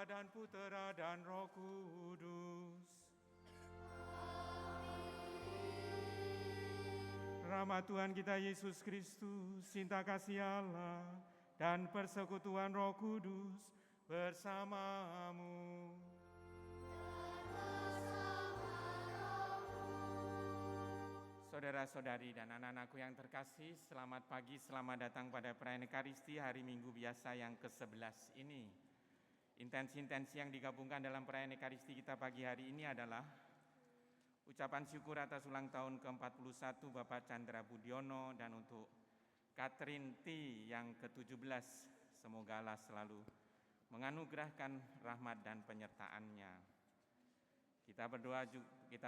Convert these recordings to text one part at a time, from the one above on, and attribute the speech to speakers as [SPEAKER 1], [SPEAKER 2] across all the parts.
[SPEAKER 1] dan Putera dan Roh Kudus. Rahmat Tuhan kita Yesus Kristus, cinta kasih Allah, dan persekutuan Roh Kudus bersamamu. Saudara-saudari dan anak-anakku yang terkasih, selamat pagi, selamat datang pada perayaan Ekaristi hari Minggu biasa yang ke-11 ini. Intensi-intensi yang digabungkan dalam perayaan Ekaristi kita pagi hari ini adalah ucapan syukur atas ulang tahun ke-41 Bapak Chandra Budiono dan untuk Catherine T yang ke-17. Semoga Allah selalu menganugerahkan rahmat dan penyertaannya. Kita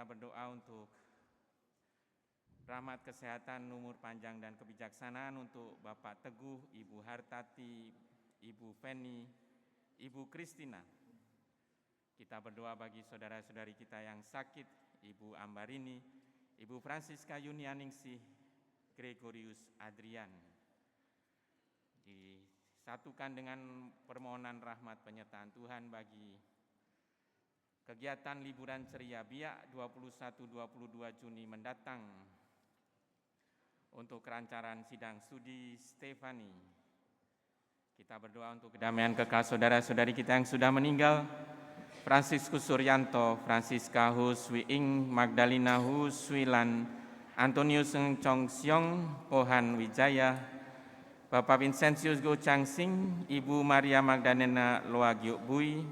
[SPEAKER 1] berdoa untuk rahmat kesehatan, umur panjang dan kebijaksanaan untuk Bapak Teguh, Ibu Hartati, Ibu Feni, Ibu Kristina. Kita berdoa bagi saudara-saudari kita yang sakit, Ibu Ambarini, Ibu Francisca Yunianingsih, Gregorius Adrian. Disatukan dengan permohonan rahmat penyertaan Tuhan bagi kegiatan liburan ceria Biak 21-22 Juni mendatang untuk kelancaran sidang studi Stefani. Kita berdoa untuk kedamaian kekal saudara-saudari kita yang sudah meninggal, Fransiskus Suryanto, Francisca Hus Wiing, Magdalena Hus Wilan, Antonius Chong Siong, Pohan Wijaya, Bapak Vincentius Go Changsing, Ibu Maria Magdalena Loa Gyok Bui,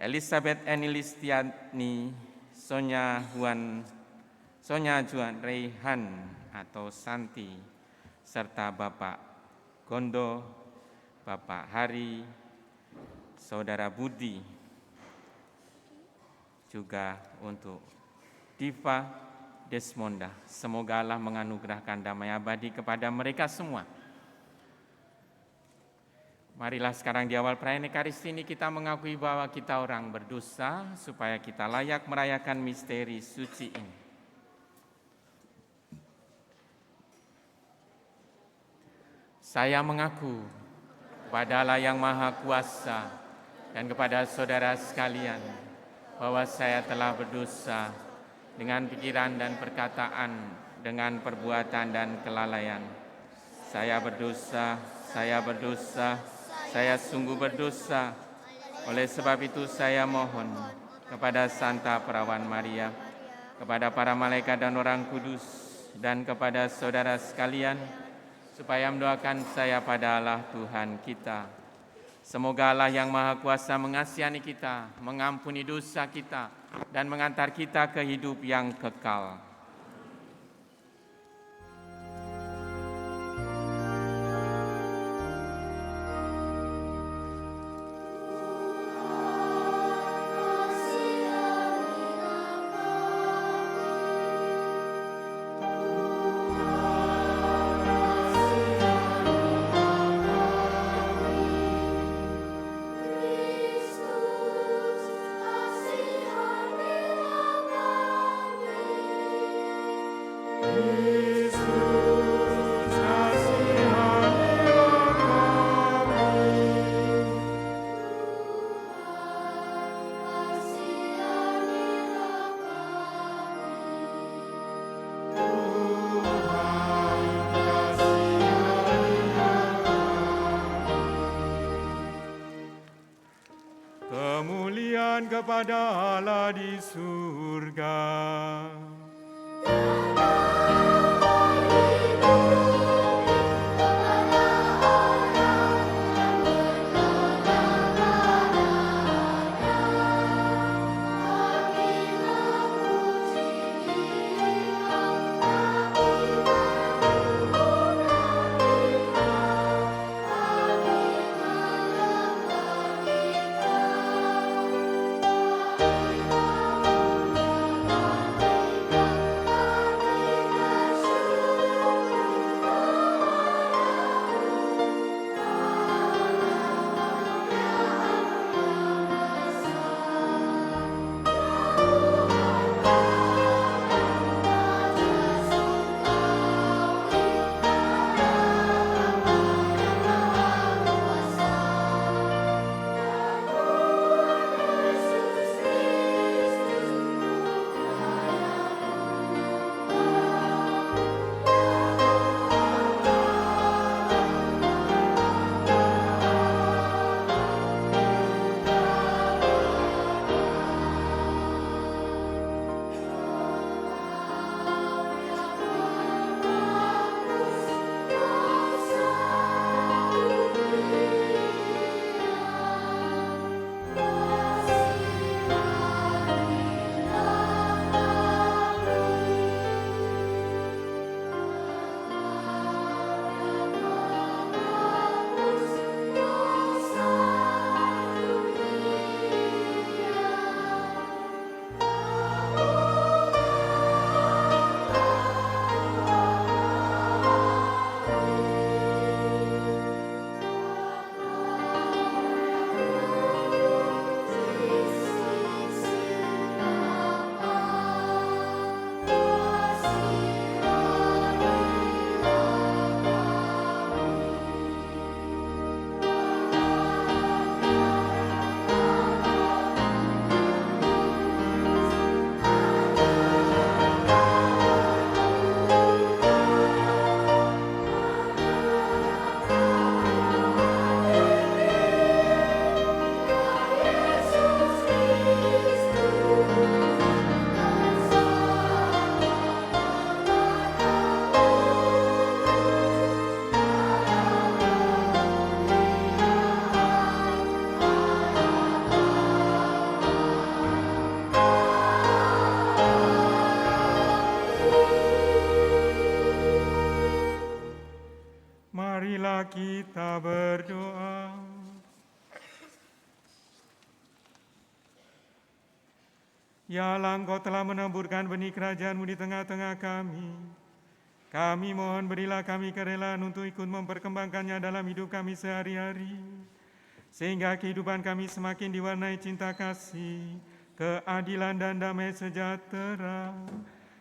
[SPEAKER 1] Elizabeth Enilistiani, Sonya Juan Reihan atau Santi, serta Bapak Gondo, Bapak Hari, Saudara Budi, juga untuk Diva Desmonda. Semoga Allah menganugerahkan damai abadi kepada mereka semua. Marilah sekarang di awal perayaan Ekaristi ini kita mengakui bahwa kita orang berdosa supaya kita layak merayakan misteri suci ini. Saya mengaku kepada Allah yang Maha Kuasa dan kepada saudara sekalian bahwa saya telah berdosa dengan pikiran dan perkataan, dengan perbuatan dan kelalaian. Saya berdosa, saya sungguh berdosa. Oleh sebab itu saya mohon kepada Santa Perawan Maria, kepada para malaikat dan orang kudus, dan kepada saudara sekalian, supaya mendoakan saya pada Allah Tuhan kita. Semoga Allah yang Maha Kuasa mengasihani kita, mengampuni dosa kita, dan mengantar kita ke hidup yang kekal. Kemuliaan kepada Allah di surga. Marilah kita berdoa. Ya Allah, Engkau telah menaburkan benih kerajaan-Mu di tengah-tengah kami. Kami mohon berilah kami kerelaan untuk ikut memperkembangkannya dalam hidup kami sehari-hari. Sehingga kehidupan kami semakin diwarnai cinta kasih, keadilan dan damai sejahtera.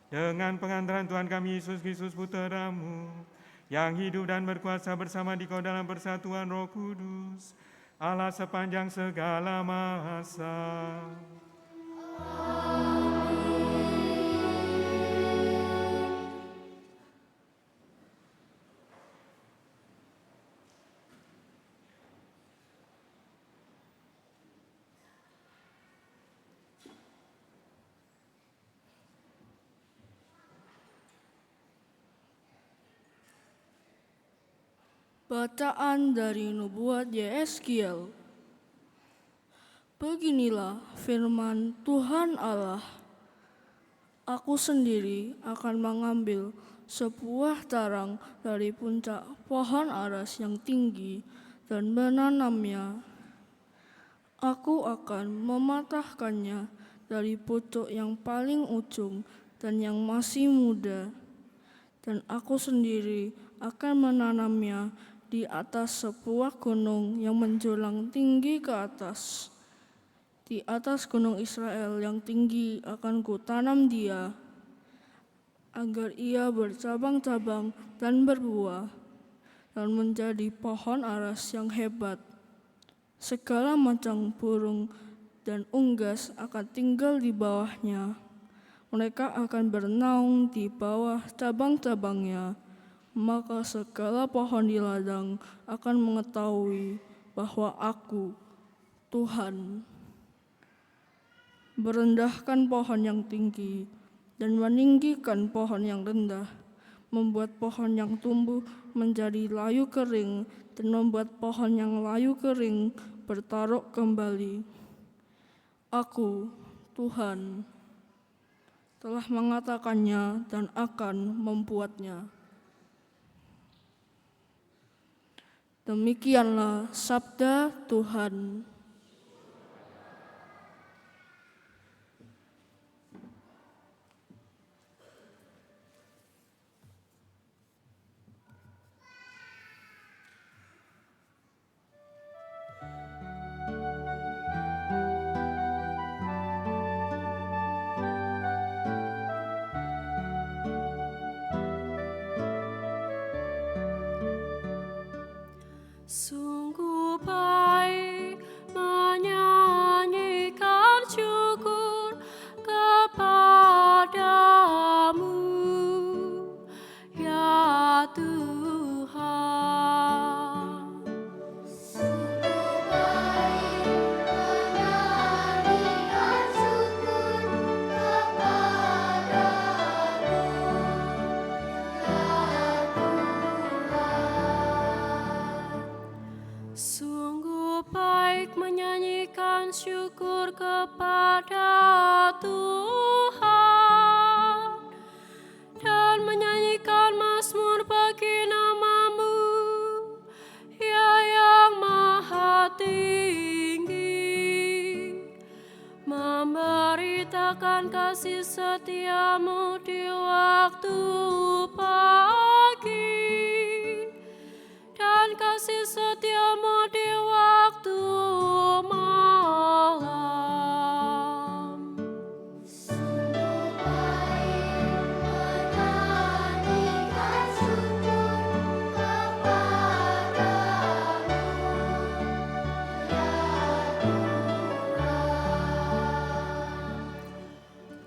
[SPEAKER 1] Dengan pengantaran Tuhan kami Yesus Kristus Putra-Mu, yang hidup dan berkuasa bersama di Kau dalam persatuan Roh Kudus, Allah sepanjang segala masa.
[SPEAKER 2] Bacaan dari Nubuat Yeskiel. Beginilah firman Tuhan Allah. Aku sendiri akan mengambil sebuah tarang dari puncak pohon aras yang tinggi dan menanamnya. Aku akan mematahkannya dari pucuk yang paling ujung dan yang masih muda. Dan aku sendiri akan menanamnya di atas sebuah gunung yang menjulang tinggi ke atas. Di atas gunung Israel yang tinggi akan kutanam dia, agar ia bercabang-cabang dan berbuah, dan menjadi pohon aras yang hebat. Segala macam burung dan unggas akan tinggal di bawahnya. Mereka akan bernaung di bawah cabang-cabangnya. Maka segala pohon di ladang akan mengetahui bahwa Aku, Tuhan, merendahkan pohon yang tinggi dan meninggikan pohon yang rendah, membuat pohon yang tumbuh menjadi layu kering dan membuat pohon yang layu kering bertaruh kembali. Aku, Tuhan, telah mengatakannya dan akan membuatnya. Demikianlah sabda Tuhan.
[SPEAKER 3] Sungguh baik menyanyikan syukur kepadamu, ya Tuhan.
[SPEAKER 4] Sungguh baik menyanyikan syukur kepadamu, ya Tuhan.
[SPEAKER 3] Sungguh baik menyanyikan syukur kepada Tuhan dan menyanyikan mazmur bagi nama-Mu, ya yang maha tinggi, memberitakan kasih setia-Mu di waktu pagi dan kasih setia-Mu di waktu malam.
[SPEAKER 4] Sungguh baik menyanyikan syukur kepadamu, ya Tuhan.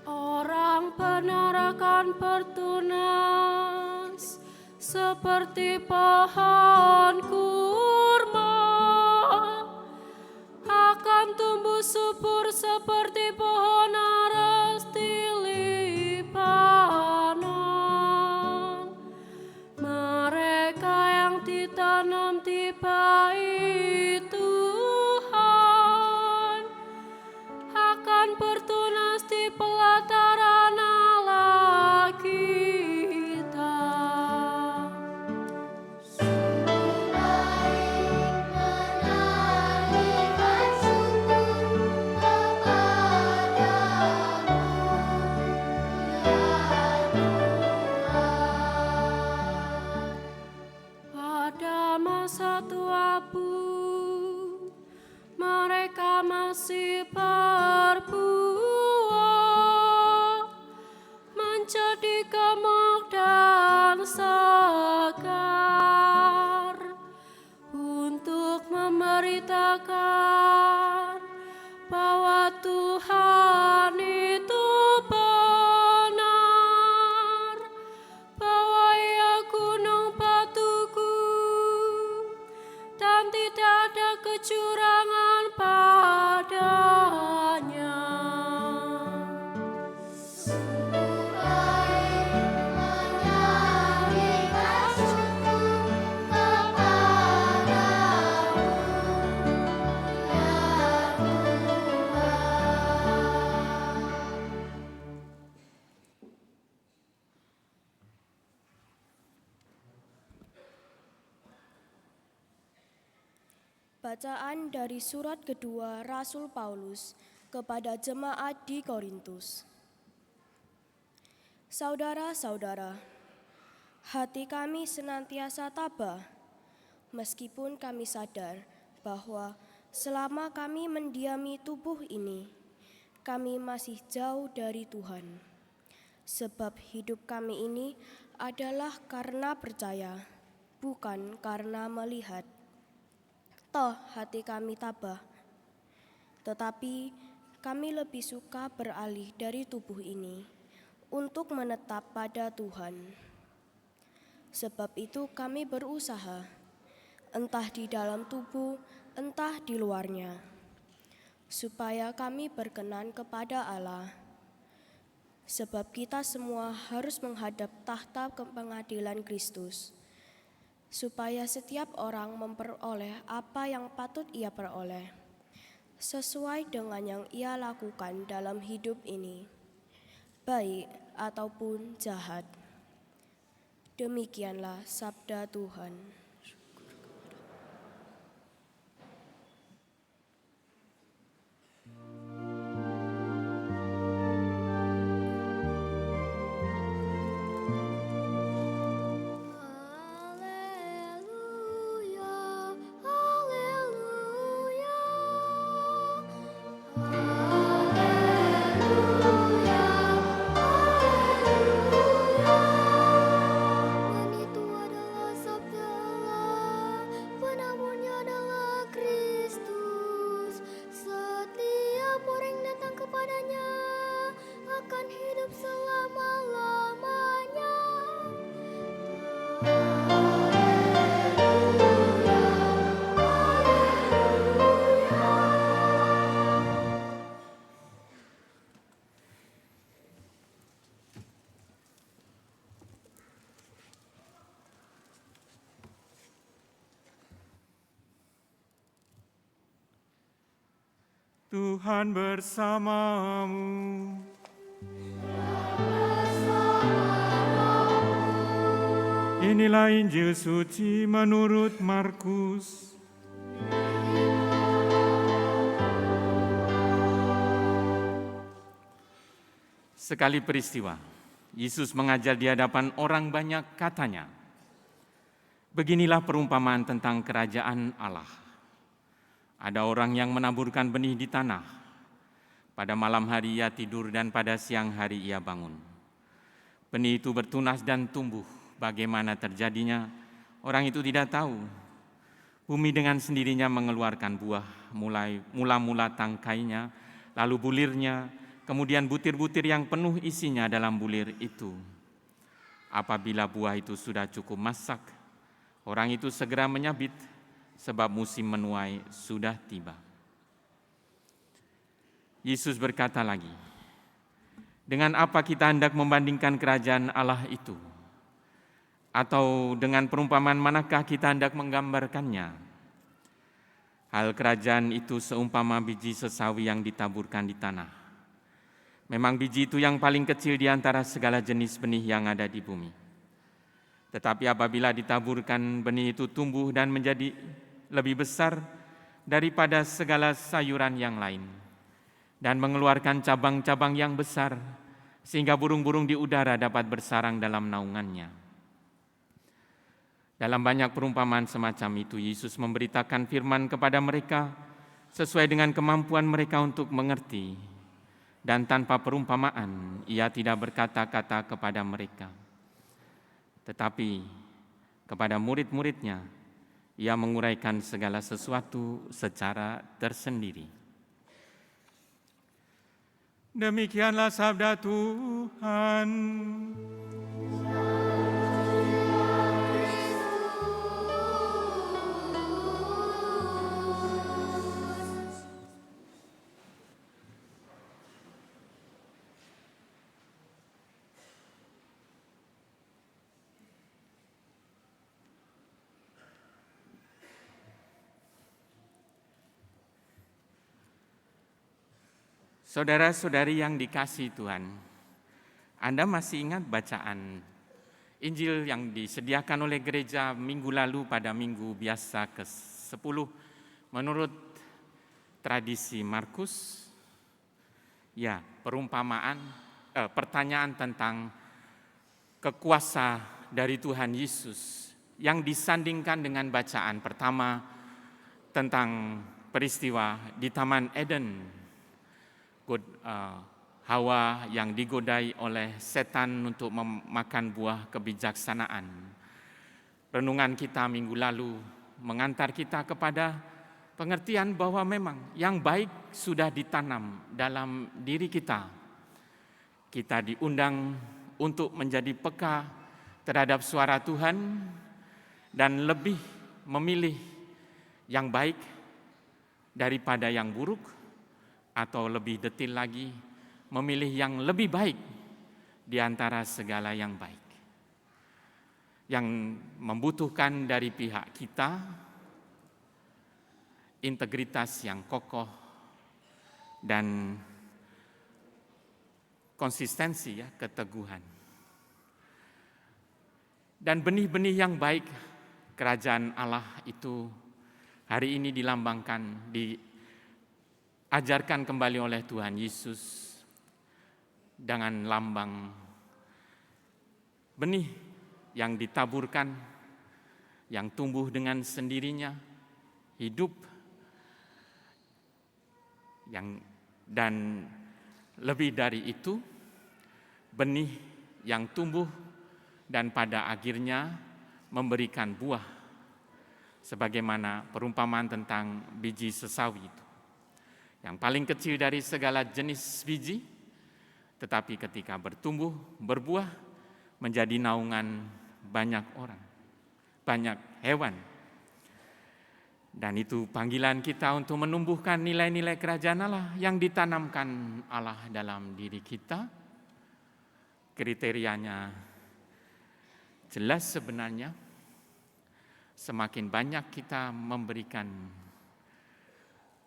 [SPEAKER 3] Orang benar akan bertunas seperti pohon kurma, akan tumbuh subur seperti pohon aras di Libanon. Mereka yang ditanam di bait Tuhan akan bertunas di pelataran Allah kita.
[SPEAKER 4] Sungguh
[SPEAKER 3] masa tuaku, mereka masih berbuah menjadi gemuk dan segar untuk memberitakan bahwa Tuhan itu benar, bahwa Ia gunung batuku dan tidak ada kecurangan padanya.
[SPEAKER 4] Sungguh baik menyanyikan syukur kepadamu, ya Tuhan.
[SPEAKER 5] Bacaan dari surat kedua Rasul Paulus kepada jemaat di Korintus. Saudara-saudara, hati kami senantiasa tabah, meskipun kami sadar bahwa selama kami mendiami tubuh ini, kami masih jauh dari Tuhan. Sebab hidup kami ini adalah karena percaya, bukan karena melihat. Toh hati kami tabah, tetapi kami lebih suka beralih dari tubuh ini untuk menetap pada Tuhan. Sebab itu kami berusaha, entah di dalam tubuh, entah di luarnya, supaya kami berkenan kepada Allah. Sebab kita semua harus menghadap tahta pengadilan Kristus, supaya setiap orang memperoleh apa yang patut ia peroleh, sesuai dengan yang ia lakukan dalam hidup ini, baik ataupun jahat. Demikianlah sabda Tuhan.
[SPEAKER 4] Haleluya, haleluya, haleluya, haleluya. Dan itu adalah sabda Allah, penaburnya adalah Kristus. Setiap orang yang datang kepadanya akan hidup selama-lamanya.
[SPEAKER 1] Tuhan bersamamu. Inilah Injil suci menurut Markus. Sekali peristiwa, Yesus mengajar di hadapan orang banyak, katanya, "Beginilah perumpamaan tentang kerajaan Allah. Ada orang yang menaburkan benih di tanah. Pada malam hari ia tidur dan pada siang hari ia bangun. Benih itu bertunas dan tumbuh. Bagaimana terjadinya, orang itu tidak tahu. Bumi dengan sendirinya mengeluarkan buah, mula-mula tangkainya, lalu bulirnya, kemudian butir-butir yang penuh isinya dalam bulir itu. Apabila buah itu sudah cukup masak, orang itu segera menyabit, sebab musim menuai sudah tiba." Yesus berkata lagi, "Dengan apa kita hendak membandingkan kerajaan Allah itu? Atau dengan perumpamaan manakah kita hendak menggambarkannya? Hal kerajaan itu seumpama biji sesawi yang ditaburkan di tanah. Memang biji itu yang paling kecil di antara segala jenis benih yang ada di bumi. Tetapi apabila ditaburkan, benih itu tumbuh dan menjadi lebih besar daripada segala sayuran yang lain, dan mengeluarkan cabang-cabang yang besar, sehingga burung-burung di udara dapat bersarang dalam naungannya. Dalam banyak perumpamaan semacam itu, Yesus memberitakan firman kepada mereka sesuai dengan kemampuan mereka untuk mengerti. Dan tanpa perumpamaan, ia tidak berkata-kata kepada mereka. Tetapi kepada murid-muridnya, ia menguraikan segala sesuatu secara tersendiri. Demikianlah sabda Tuhan. Saudara-saudari yang dikasihi Tuhan, Anda masih ingat bacaan Injil yang disediakan oleh gereja minggu lalu pada minggu biasa ke-10 menurut tradisi Markus? Ya, pertanyaan tentang kekuasa dari Tuhan Yesus yang disandingkan dengan bacaan pertama tentang peristiwa di Taman Eden. Hawa yang digodai oleh setan untuk memakan buah kebijaksanaan. Renungan kita minggu lalu mengantar kita kepada pengertian bahwa memang yang baik sudah ditanam dalam diri kita. Kita diundang untuk menjadi peka terhadap suara Tuhan dan lebih memilih yang baik daripada yang buruk, atau lebih detail lagi, memilih yang lebih baik di antara segala yang baik. Yang membutuhkan dari pihak kita integritas yang kokoh dan konsistensi, keteguhan. Dan benih-benih yang baik kerajaan Allah itu hari ini dilambangkan, diajarkan kembali oleh Tuhan Yesus dengan lambang benih yang ditaburkan, yang tumbuh dengan sendirinya, hidup, dan lebih dari itu, benih yang tumbuh dan pada akhirnya memberikan buah, sebagaimana perumpamaan tentang biji sesawi itu. Yang paling kecil dari segala jenis biji, tetapi ketika bertumbuh, berbuah, menjadi naungan banyak orang, banyak hewan. Dan itu panggilan kita untuk menumbuhkan nilai-nilai kerajaan Allah yang ditanamkan Allah dalam diri kita. Kriterianya jelas sebenarnya, semakin banyak kita memberikan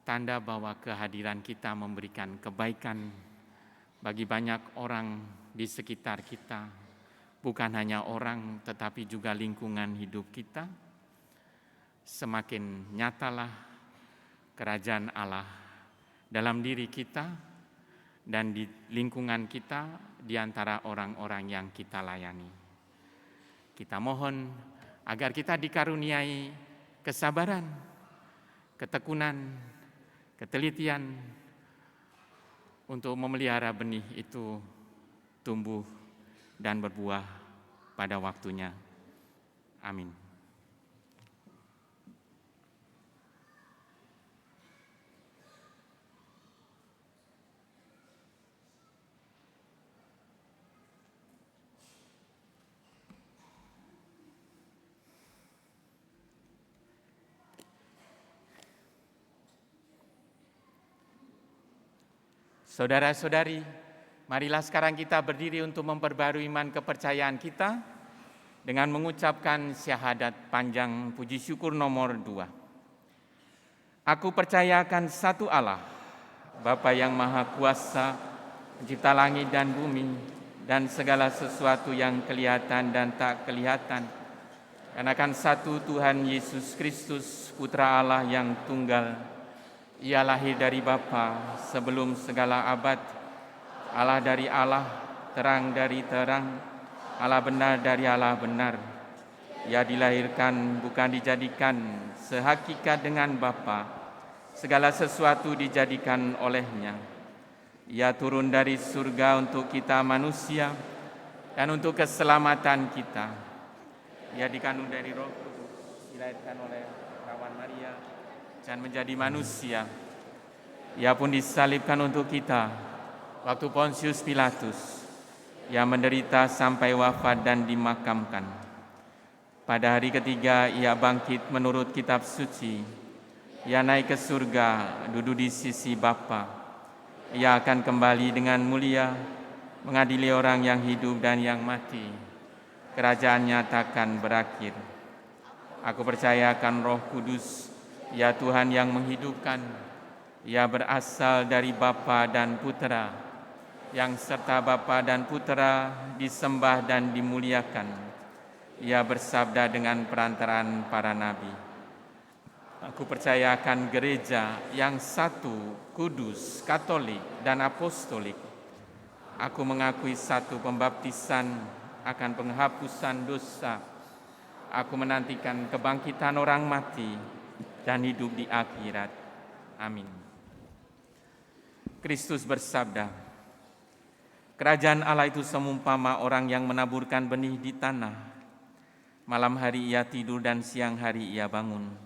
[SPEAKER 1] tanda bahwa kehadiran kita memberikan kebaikan bagi banyak orang di sekitar kita, bukan hanya orang tetapi juga lingkungan hidup kita, semakin nyatalah kerajaan Allah dalam diri kita dan di lingkungan kita, di antara orang-orang yang kita layani. Kita mohon agar kita dikaruniai kesabaran, ketekunan, ketelitian untuk memelihara benih itu tumbuh dan berbuah pada waktunya. Amin. Saudara-saudari, marilah sekarang kita berdiri untuk memperbarui iman kepercayaan kita dengan mengucapkan syahadat panjang puji syukur nomor 2. Aku percaya akan satu Allah, Bapa yang Maha Kuasa, pencipta langit dan bumi, dan segala sesuatu yang kelihatan dan tak kelihatan, dan akan satu Tuhan Yesus Kristus, Putra Allah yang tunggal. Ia lahir dari Bapa sebelum segala abad, Allah dari Allah, terang dari terang, Allah benar dari Allah benar. Ia dilahirkan bukan dijadikan sehakikat dengan Bapa, segala sesuatu dijadikan olehnya. Ia turun dari surga untuk kita manusia dan untuk keselamatan kita. Ia dikandung dari Roh Kudus, dilahirkan oleh perawan Maria dan menjadi manusia. Ia pun disalibkan untuk kita waktu Pontius Pilatus. Ia menderita sampai wafat dan dimakamkan. Pada hari ketiga ia bangkit menurut kitab suci. Ia naik ke surga, duduk di sisi Bapa. Ia akan kembali dengan mulia, mengadili orang yang hidup dan yang mati. Kerajaannya takkan berakhir. Aku percaya akan Roh Kudus, ya Tuhan yang menghidupkan. Ia berasal dari Bapa dan Putera, yang serta Bapa dan Putera disembah dan dimuliakan. Ia bersabda dengan perantaraan para nabi. Aku percaya akan gereja yang satu, kudus, katolik, dan apostolik. Aku mengakui satu pembaptisan akan penghapusan dosa. Aku menantikan kebangkitan orang mati dan hidup di akhirat. Amin. Kristus bersabda, kerajaan Allah itu seumpama orang yang menaburkan benih di tanah. Malam hari ia tidur dan siang hari ia bangun.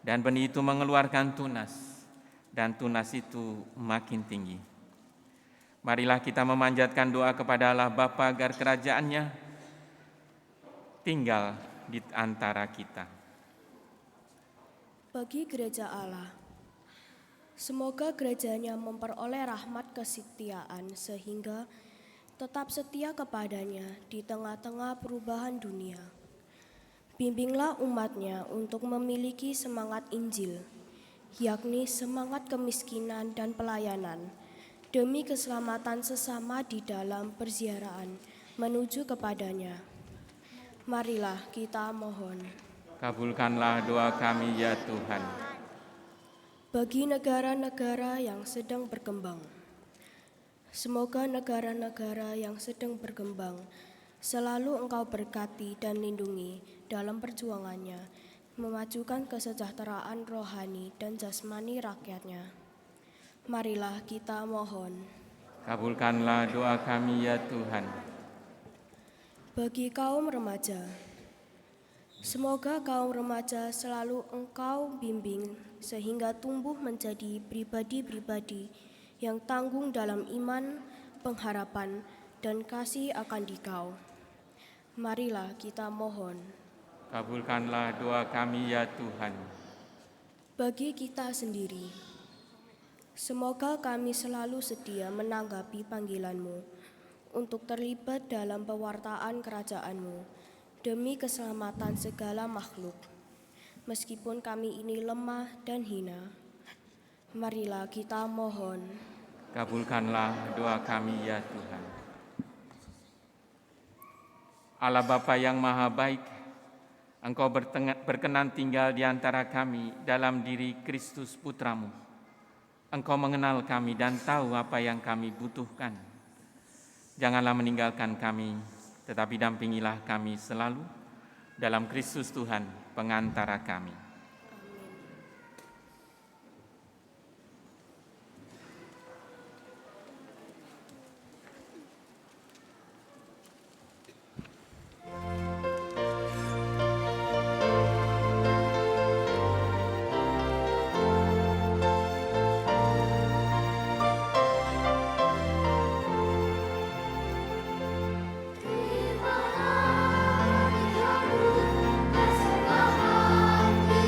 [SPEAKER 1] Dan benih itu mengeluarkan tunas, dan tunas itu makin tinggi. Marilah kita memanjatkan doa kepada Allah Bapa agar kerajaannya tinggal di antara kita.
[SPEAKER 5] Bagi gereja Allah, semoga gerejanya memperoleh rahmat kesetiaan sehingga tetap setia kepadanya di tengah-tengah perubahan dunia. Bimbinglah umatnya untuk memiliki semangat Injil, yakni semangat kemiskinan dan pelayanan, demi keselamatan sesama di dalam perziarahan menuju kepadanya. Marilah kita mohon.
[SPEAKER 1] Kabulkanlah doa kami ya Tuhan.
[SPEAKER 5] Bagi negara-negara yang sedang berkembang, semoga negara-negara yang sedang berkembang selalu Engkau berkati dan lindungi dalam perjuangannya, memajukan kesejahteraan rohani dan jasmani rakyatnya. Marilah kita mohon.
[SPEAKER 1] Kabulkanlah doa kami ya Tuhan.
[SPEAKER 5] Bagi kaum remaja, semoga kaum remaja selalu Engkau bimbing sehingga tumbuh menjadi pribadi-pribadi yang tanggung dalam iman, pengharapan, dan kasih akan Dikau. Marilah kita mohon.
[SPEAKER 1] Kabulkanlah doa kami ya Tuhan.
[SPEAKER 5] Bagi kita sendiri, semoga kami selalu sedia menanggapi panggilan-Mu untuk terlibat dalam pewartaan kerajaan-Mu demi keselamatan segala makhluk. Meskipun kami ini lemah dan hina, marilah kita mohon.
[SPEAKER 1] Kabulkanlah doa kami ya Tuhan. Allah Bapa yang Maha Baik, Engkau berkenan tinggal di antara kami dalam diri Kristus Putramu. Engkau mengenal kami dan tahu apa yang kami butuhkan. Janganlah meninggalkan kami, tetapi dampingilah kami selalu dalam Kristus Tuhan, pengantara kami.
[SPEAKER 4] Terima kasih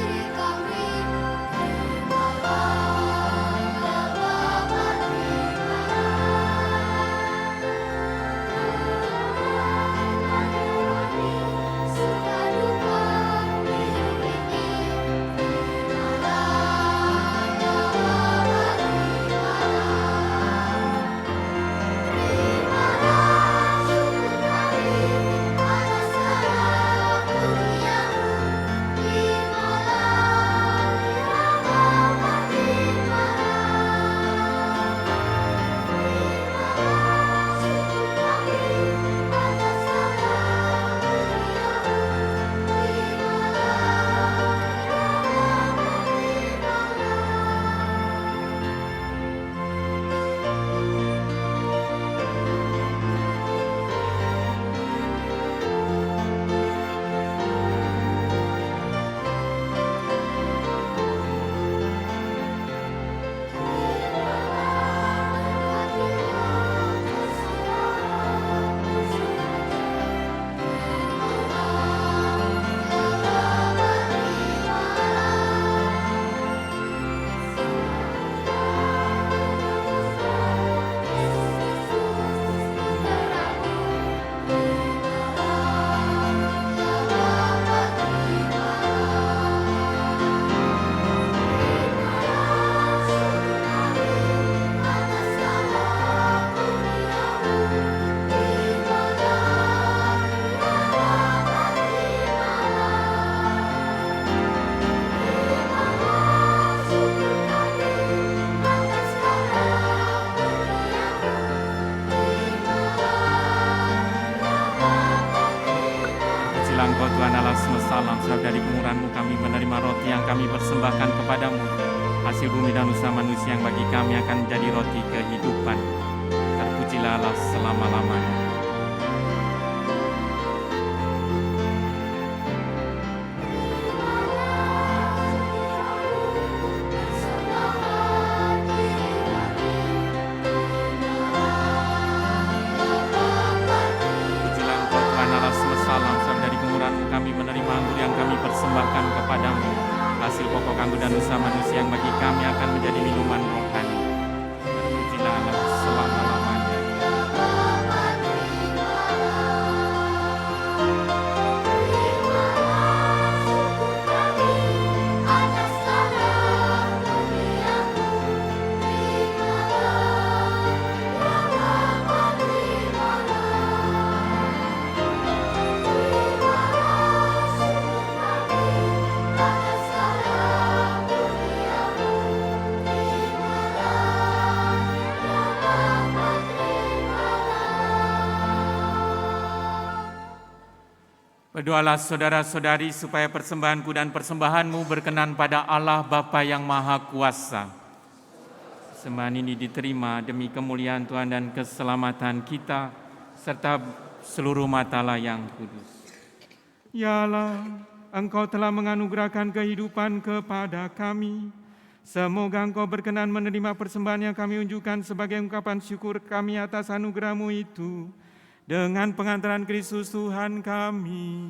[SPEAKER 1] dari kemurahan-Mu kami menerima roti yang kami persembahkan kepadamu, hasil bumi dan usaha manusia yang bagi kami akan menjadi roti kehidupan. Terpujilah Allah selama-lamanya. Hasil pokok anggur dan usaha manusia yang bagi kami akan menjadi minuman rohani. Terpujilah Allah selama-lamanya. Berdoalah saudara-saudari supaya persembahanku dan persembahanmu berkenan pada Allah Bapa yang Maha Kuasa. Sembahan ini diterima demi kemuliaan Tuhan dan keselamatan kita, serta seluruh matalah yang kudus. Ya Allah, Engkau telah menganugerahkan kehidupan kepada kami. Semoga Engkau berkenan menerima persembahan yang kami unjukkan sebagai ungkapan syukur kami atas anugerah-Mu itu. Dengan pengantaran Kristus Tuhan kami.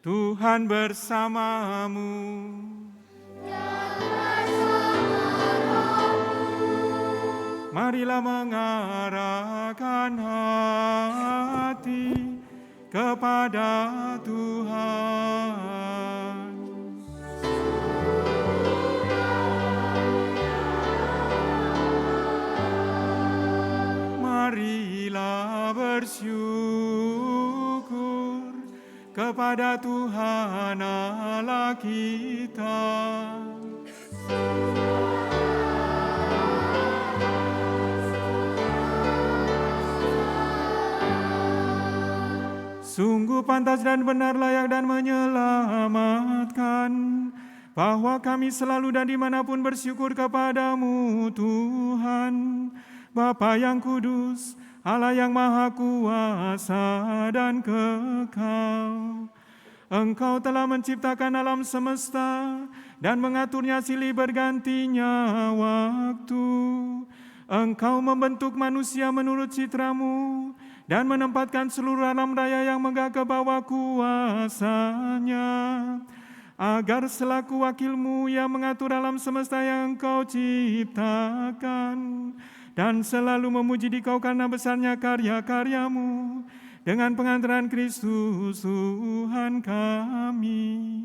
[SPEAKER 1] Tuhan bersamamu. Marilah mengarahkan hati kepada Tuhan. Marilah bersyukur kepada Tuhan Allah kita. Sungguh pantas dan benar, layak dan menyelamatkan, bahwa kami selalu dan dimanapun bersyukur kepadamu Tuhan, Bapa yang kudus, Allah yang maha kuasa dan kekal. Engkau telah menciptakan alam semesta dan mengaturnya silih bergantinya waktu. Engkau membentuk manusia menurut citramu dan menempatkan seluruh alam raya yang megah ke bawah kuasanya, agar selaku wakilmu yang mengatur alam semesta yang engkau ciptakan, dan selalu memuji Dikau karena besarnya karya-karyamu, dengan pengantaran Kristus Tuhan kami.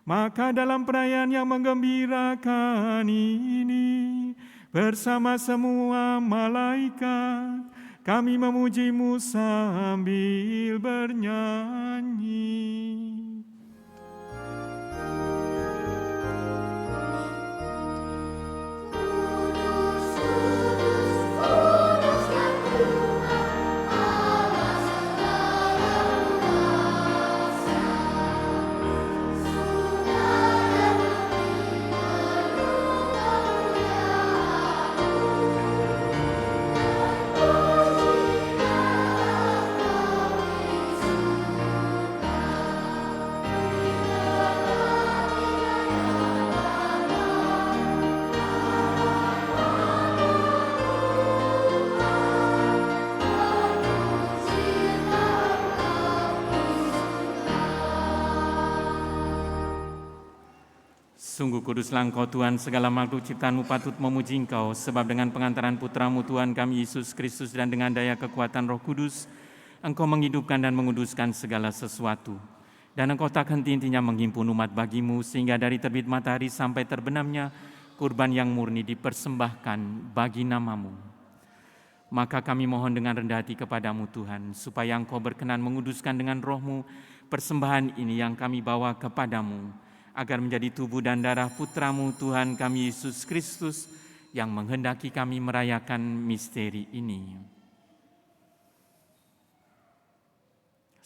[SPEAKER 1] Maka dalam perayaan yang menggembirakan ini, bersama semua malaikat, kami memuji-Mu sambil bernyanyi. Sungguh kuduslah Engkau Tuhan, segala makhluk ciptaan-Mu patut memuji Engkau, sebab dengan pengantaran Putra-Mu Tuhan kami Yesus Kristus dan dengan daya kekuatan Roh Kudus, Engkau menghidupkan dan menguduskan segala sesuatu. Dan Engkau tak henti-hentinya menghimpun umat bagi-Mu, sehingga dari terbit matahari sampai terbenamnya, kurban yang murni dipersembahkan bagi nama-Mu. Maka kami mohon dengan rendah hati kepada-Mu Tuhan, supaya Engkau berkenan menguduskan dengan Roh-Mu persembahan ini yang kami bawa kepada-Mu, agar menjadi tubuh dan darah Putra-Mu Tuhan kami Yesus Kristus, yang menghendaki kami merayakan misteri ini.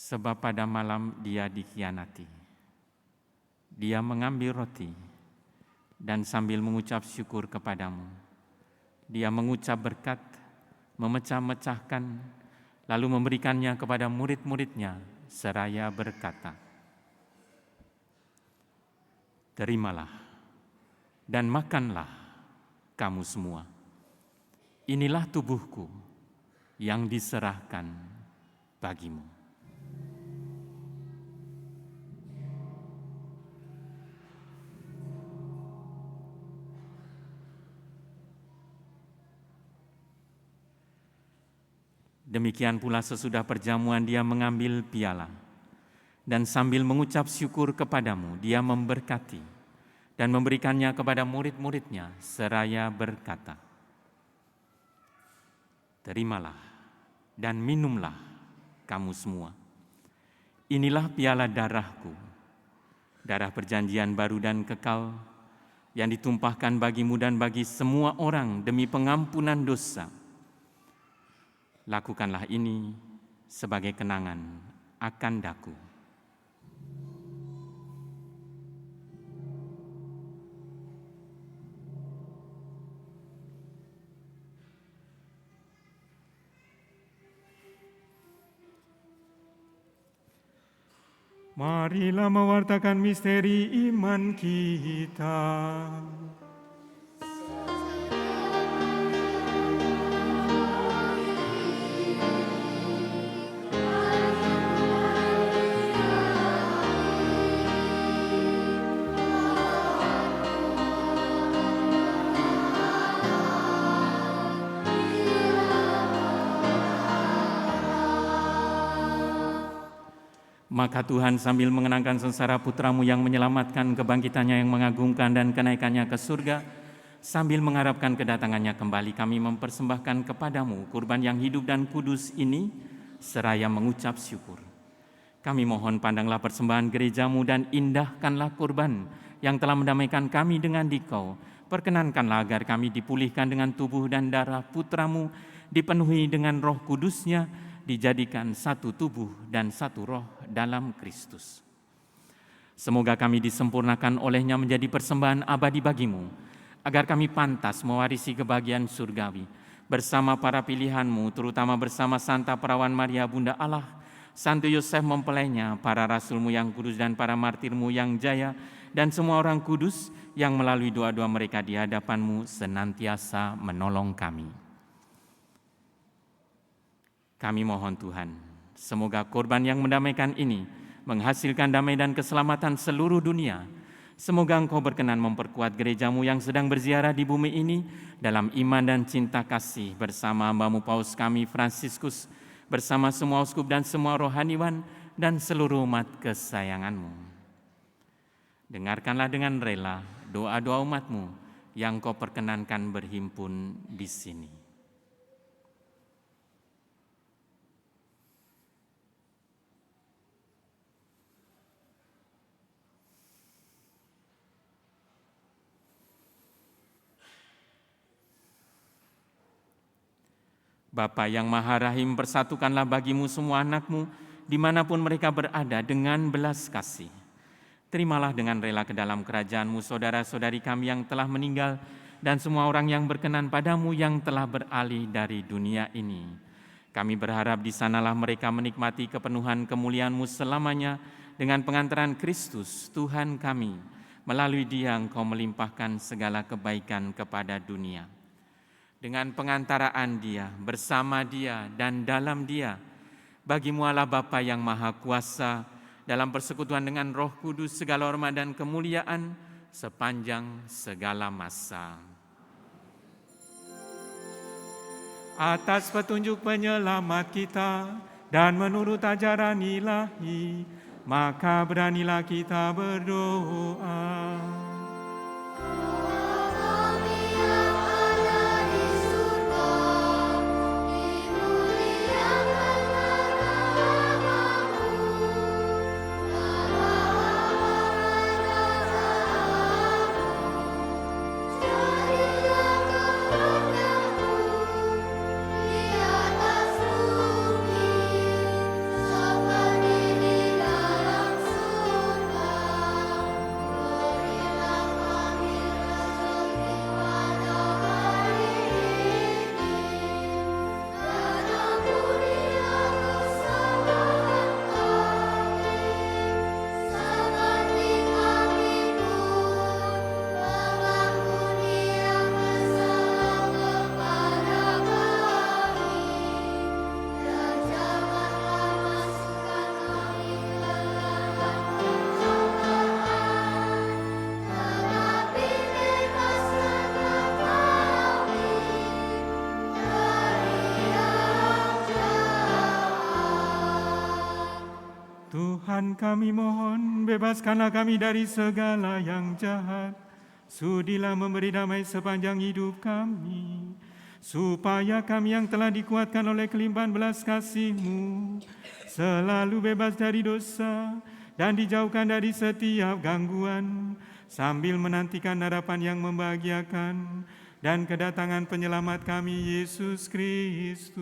[SPEAKER 1] sebab pada malam dia dikhianati. Dia mengambil roti dan sambil mengucap syukur kepadamu, dia mengucap berkat, memecah-mecahkan, lalu memberikannya kepada murid-muridnya seraya berkata, "Terimalah dan makanlah kamu semua. Inilah tubuhku yang diserahkan bagimu." Demikian pula sesudah perjamuan dia mengambil piala dan sambil mengucap syukur kepadamu, dia memberkati dan memberikannya kepada murid-muridnya seraya berkata, "Terimalah dan minumlah kamu semua. Inilah piala darahku, darah perjanjian baru dan kekal yang ditumpahkan bagimu dan bagi semua orang demi pengampunan dosa. Lakukanlah ini sebagai kenangan akan daku." Marilah mewartakan misteri iman kita. Maka Tuhan sambil mengenangkan sengsara putra-Mu yang menyelamatkan, kebangkitannya yang mengagumkan dan kenaikannya ke surga, sambil mengharapkan kedatangannya kembali, kami mempersembahkan kepadamu kurban yang hidup dan kudus ini, seraya mengucap syukur. Kami mohon pandanglah persembahan gereja-Mu dan indahkanlah kurban yang telah mendamaikan kami dengan Dikau. Perkenankanlah agar kami dipulihkan dengan tubuh dan darah putra-Mu, dipenuhi dengan Roh Kudus-Nya, dijadikan satu tubuh dan satu roh dalam Kristus. Semoga kami disempurnakan olehnya menjadi persembahan abadi bagimu, agar kami pantas mewarisi kebahagiaan surgawi bersama para pilihan-Mu, terutama bersama Santa Perawan Maria Bunda Allah, Santo Yosef mempelainya, para rasul-Mu yang kudus dan para martir-Mu yang jaya, dan semua orang kudus yang melalui doa-doa mereka di hadapan-Mu senantiasa menolong kami. Kami mohon Tuhan, semoga korban yang mendamaikan ini menghasilkan damai dan keselamatan seluruh dunia. Semoga Engkau berkenan memperkuat gereja-Mu yang sedang berziarah di bumi ini dalam iman dan cinta kasih bersama hamba-Mu Paus kami Fransiskus, bersama semua uskup dan semua rohaniwan dan seluruh umat kesayangan-Mu. Dengarkanlah dengan rela doa-doa umat-Mu yang Kau perkenankan berhimpun di sini. Bapa yang Maha Rahim, persatukanlah bagimu semua anak-Mu dimanapun mereka berada dengan belas kasih. Terimalah dengan rela ke dalam kerajaan-Mu saudara-saudari kami yang telah meninggal dan semua orang yang berkenan padamu yang telah beralih dari dunia ini. Kami berharap di sanalah mereka menikmati kepenuhan kemuliaan-Mu selamanya dengan pengantaran Kristus Tuhan kami. Melalui Dia Engkau melimpahkan segala kebaikan kepada dunia. Dengan pengantaraan Dia, bersama Dia, dan dalam Dia, bagi-Mu Allah Bapa yang Maha Kuasa, dalam persekutuan dengan Roh Kudus, segala hormat dan kemuliaan sepanjang segala masa. Atas petunjuk penyelamat kita dan menurut ajaran ilahi, maka beranilah kita berdoa.
[SPEAKER 4] Seperti
[SPEAKER 1] Tuhan kami mohon, bebaskanlah kami dari segala yang jahat. Sudilah memberi damai sepanjang hidup kami, supaya kami yang telah dikuatkan oleh kelimpahan belas kasih-Mu, selalu bebas dari dosa dan dijauhkan dari setiap gangguan, sambil menantikan harapan yang membahagiakan dan kedatangan penyelamat kami, Yesus Kristus.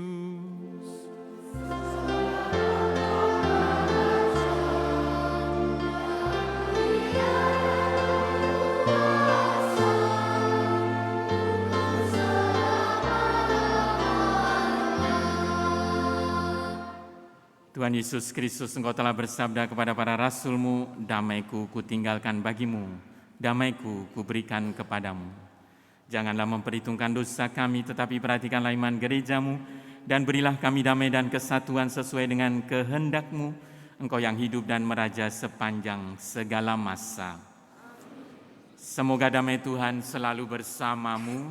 [SPEAKER 1] Tuhan Yesus Kristus, Engkau telah bersabda kepada para rasul-Mu, damai-Ku kutinggalkan bagimu, damai-Ku kuberikan kepadamu. Janganlah memperhitungkan dosa kami, tetapi perhatikanlah iman gereja-Mu, dan berilah kami damai dan kesatuan sesuai dengan kehendak-Mu, Engkau yang hidup dan meraja sepanjang segala masa. Semoga damai Tuhan selalu bersamamu.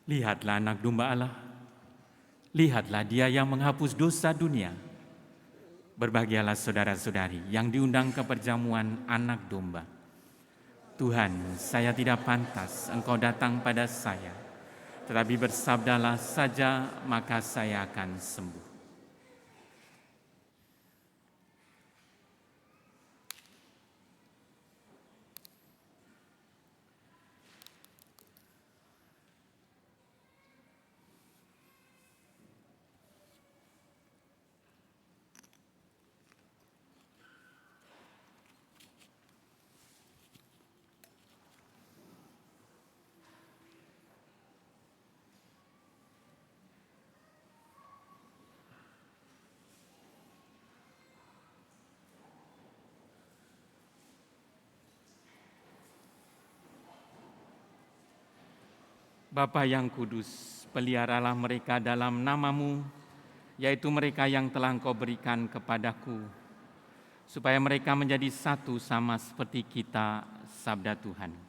[SPEAKER 1] Lihatlah anak domba Allah, lihatlah Dia yang menghapus dosa dunia. Berbahagialah saudara-saudari yang diundang ke perjamuan anak domba. Tuhan, saya tidak pantas Engkau datang pada saya, tetapi bersabdalah saja maka saya akan sembuh. Bapa yang kudus, peliharalah mereka dalam nama-Mu, yaitu mereka yang telah Engkau berikan kepadaku, supaya mereka menjadi satu sama seperti kita, sabda Tuhan.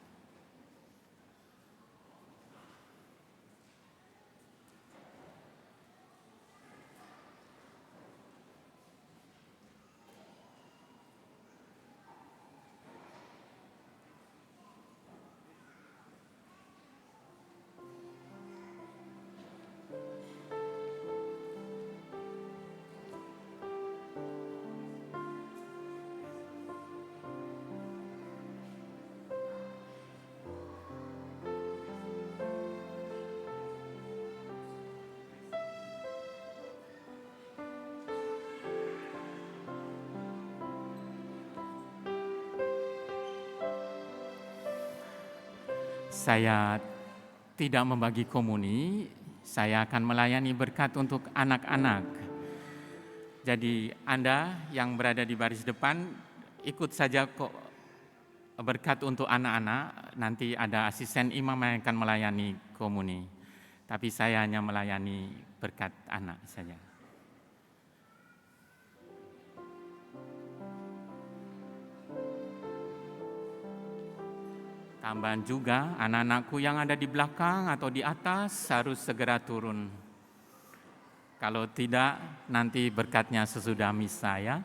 [SPEAKER 1] Saya tidak membagi komuni, saya akan melayani berkat untuk anak-anak. Jadi Anda yang berada di baris depan, ikut saja kok berkat untuk anak-anak. Nanti ada asisten imam yang akan melayani komuni. Tapi saya hanya melayani berkat anak saja. Tambahan juga, anak-anakku yang ada di belakang atau di atas harus segera turun. Kalau tidak, nanti berkatnya sesudah misa ya.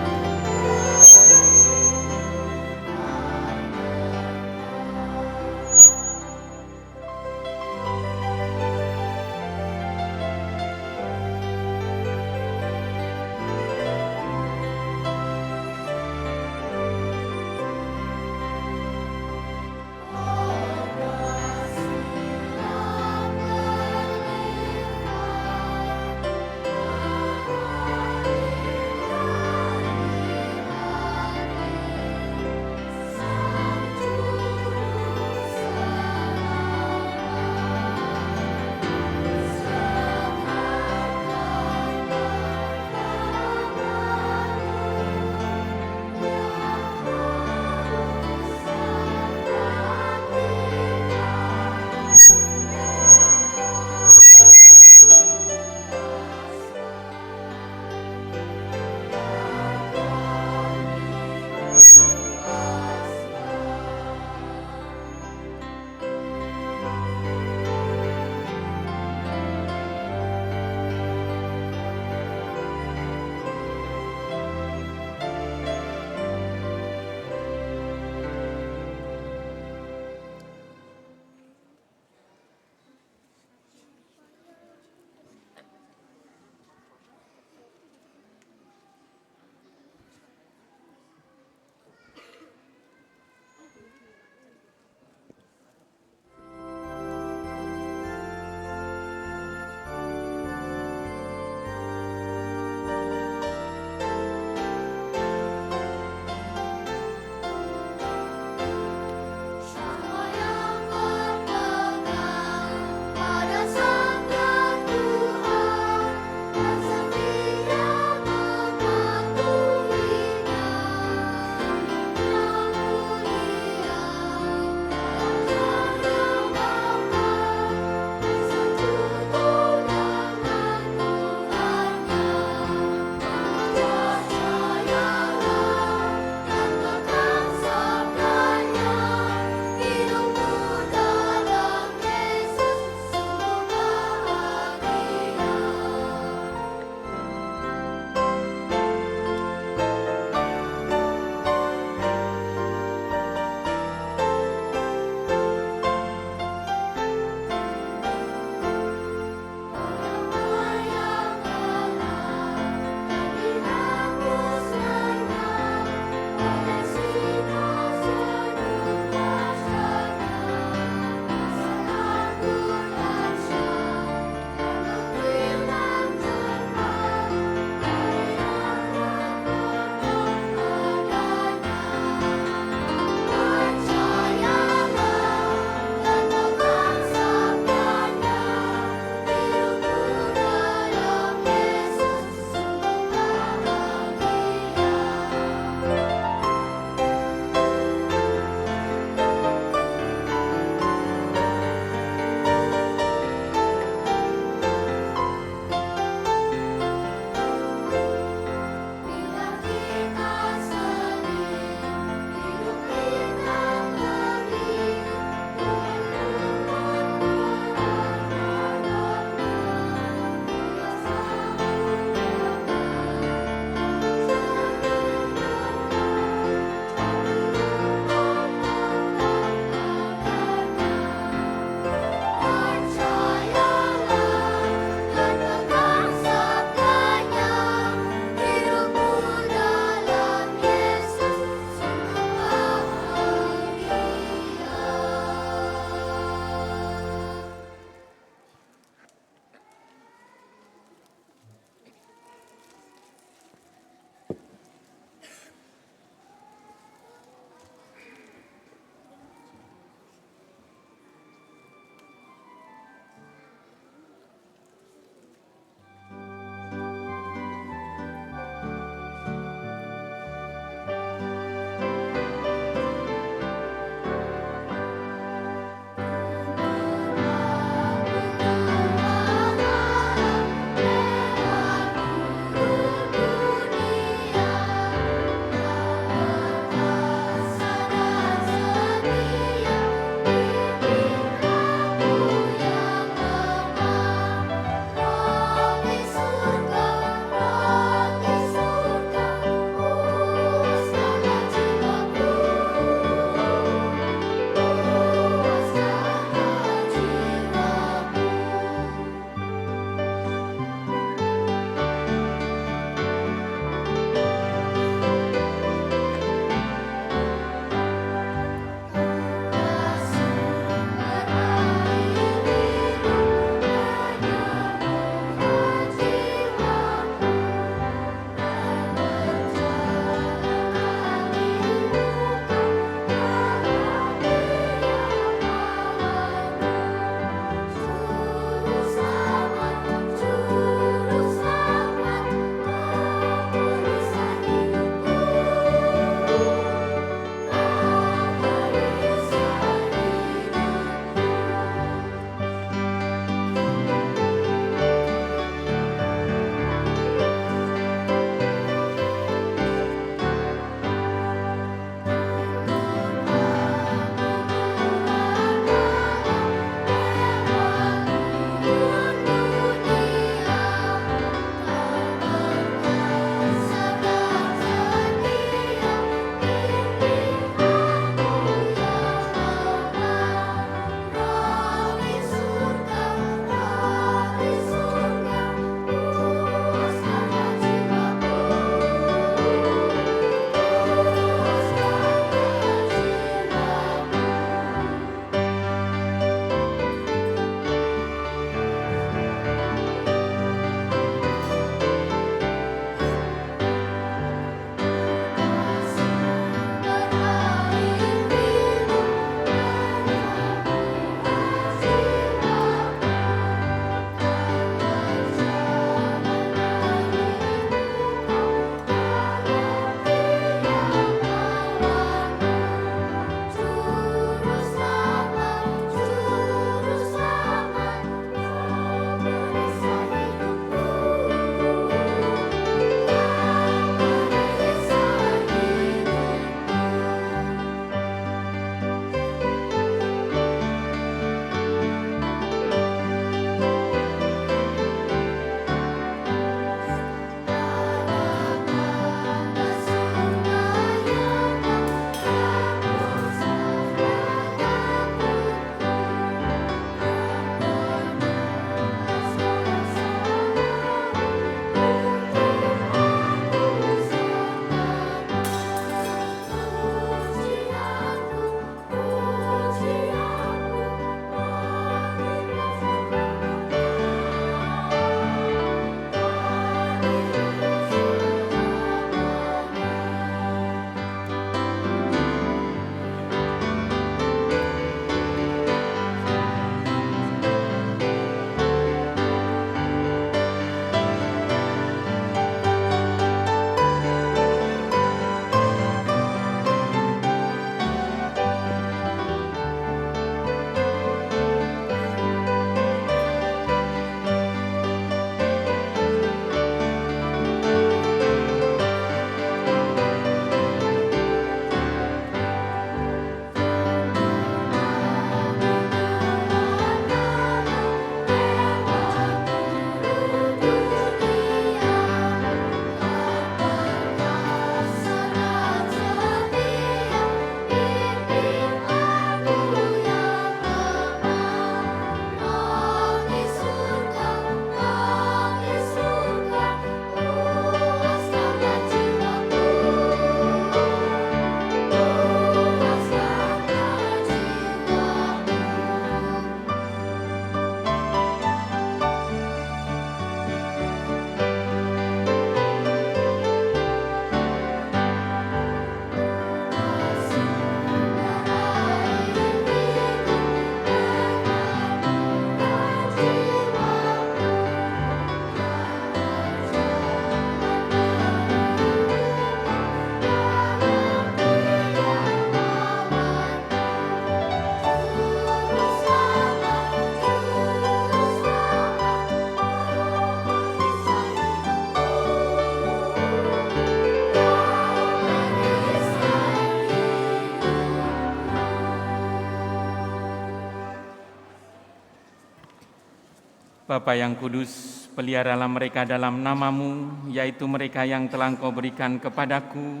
[SPEAKER 1] Bapa yang kudus, peliharalah mereka dalam nama-Mu, yaitu mereka yang telah Engkau berikan kepadaku,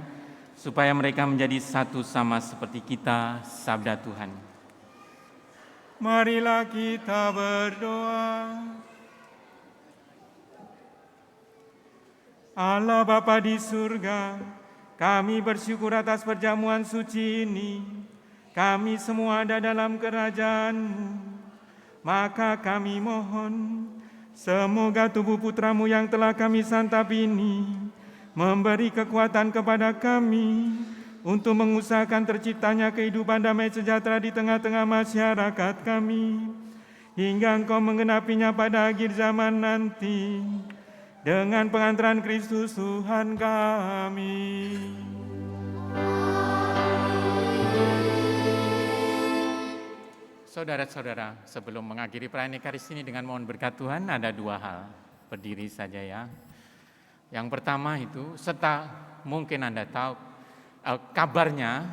[SPEAKER 1] supaya mereka menjadi satu sama seperti kita, sabda Tuhan.
[SPEAKER 6] Marilah kita berdoa. Allah Bapa di surga, kami bersyukur atas perjamuan suci ini. Kami semua ada dalam kerajaan-Mu. Maka kami mohon, semoga tubuh Putra-Mu yang telah kami santap ini memberi kekuatan kepada kami untuk mengusahakan terciptanya kehidupan damai sejahtera di tengah-tengah masyarakat kami, hingga Engkau menggenapinya pada akhir zaman nanti, dengan pengantaran Kristus Tuhan kami.
[SPEAKER 1] Saudara-saudara, sebelum mengakhiri perayaan Ekaristi ini dengan mohon berkat Tuhan, ada dua hal. Berdiri saja ya. Yang pertama itu, serta mungkin Anda tahu, kabarnya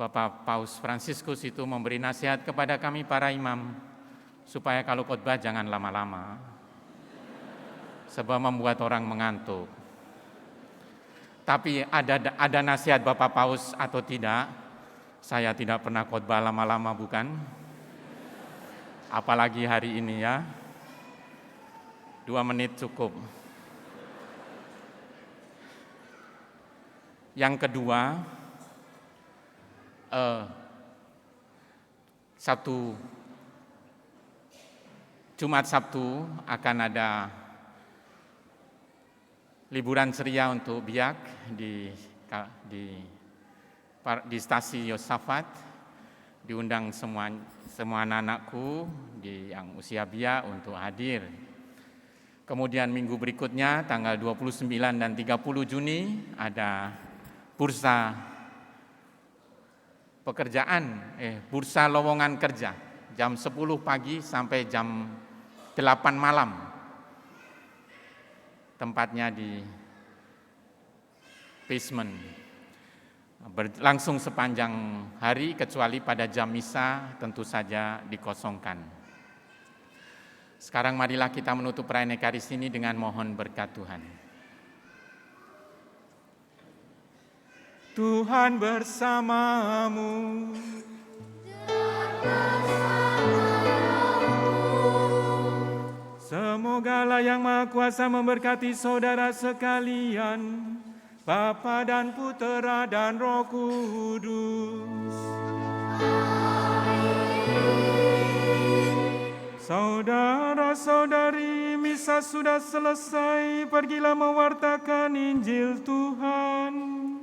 [SPEAKER 1] Bapak Paus Fransiskus itu memberi nasihat kepada kami para imam, supaya kalau khotbah jangan lama-lama, sebab membuat orang mengantuk. Tapi ada nasihat Bapak Paus atau tidak, saya tidak pernah khotbah lama-lama, bukan? Apalagi hari ini ya, 2 menit cukup. Yang kedua, Jumat Sabtu akan ada liburan ceria untuk Biak di stasi Yosafat. Diundang semua anak-anakku yang usia Biak untuk hadir. Kemudian minggu berikutnya tanggal 29 dan 30 Juni ada bursa bursa lowongan kerja jam 10 pagi sampai jam 8 malam. Tempatnya di basement. Berlangsung sepanjang hari kecuali pada jam misa tentu saja dikosongkan. Sekarang marilah kita menutup perayaan Ekaristi ini dengan mohon berkat Tuhan.
[SPEAKER 6] Tuhan bersamamu. Semoga Allah yang Maha Kuasa memberkati saudara sekalian, Bapa dan Putera dan Roh Kudus. Saudara-saudari, misa sudah selesai, pergilah mewartakan Injil Tuhan.